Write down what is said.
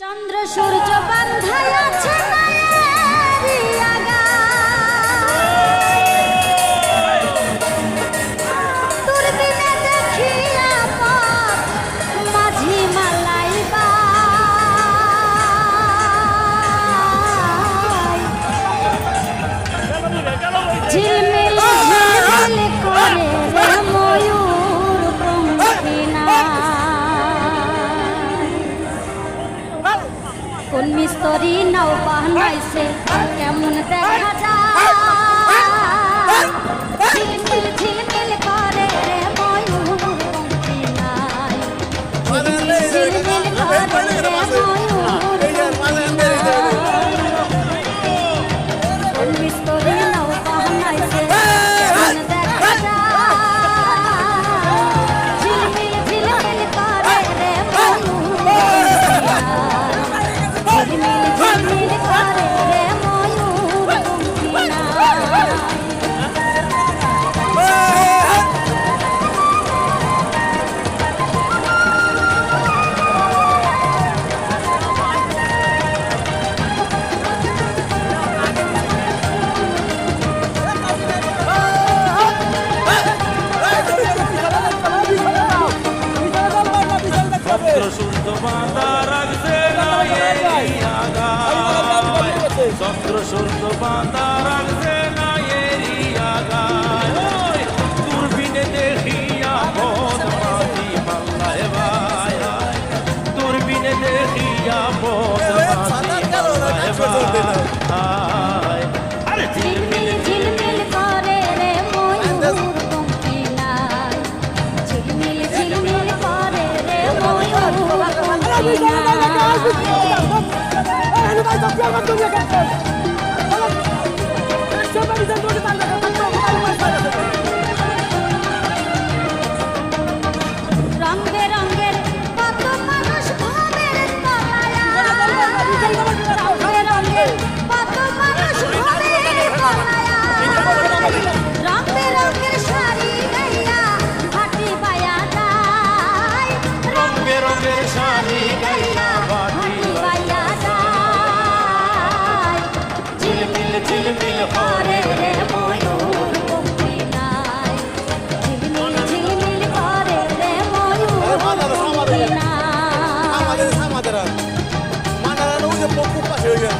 চন্দ্র সূর্য বান্ধায় আছে মায়ারি আগা, দূরবীনে দেখিয়া পথ মাঝি মালাই বাই, ঝিলমিল ঝিলমিল করে রে ময়ূর পঙ্খী কোন মিস্তরি নাও বানাইছে কেমন দেখা যায়, ঝিলমিল ঝিলমিল করে রে ময়ূর পঙ্খী নাই, ঝিলমিল ঝিলমিল করে রে ময়ূর পঙ্খী নাই, কোন মিস্তরি নাও বানাইছে কেমন দেখা যায়, ঝিলমিল ঝিলমিল করে রে ময়ূর পঙ্খী নাই, ঝিলমিল ঝিলমিল করে রে ময়ূর পঙ্খী নাই। চন্দ্র সূর্য বাঁধা রাখছে না এরিয়া গায়, দূরবীনে দেখিয়া পথ মাঝি মাল্লায় বাই, দূরবীনে দেখিয়া পথ মাঝি মাল্লায় বাই, আরে ঝিলমিল ঝিলমিল করে রে ময়ূর পঙ্খী নাই, ঝিলমিল ঝিলমিল করে রে ময়ূর পঙ্খী নাই। রং বেরঙের কত মানুষ ঘুমের তলায়, রং বেরঙের কত মানুষ ঘুমের তলায়, রং বেরঙের শাড়ি গাইয়া ঘাটি বায়া যায়, রং বেরঙের শাড়ি গাইয়া বাটি বায়া যায়, ঝিলমিল ঝিলমিল করে রে ময়ূর পঙ্খী নাই, ঝিলমিল ঝিলমিল করে রে ময়ূর পঙ্খী নাই। আমাদের মানারা ওই যে পঙ্কু পাশে হয়ে গেল।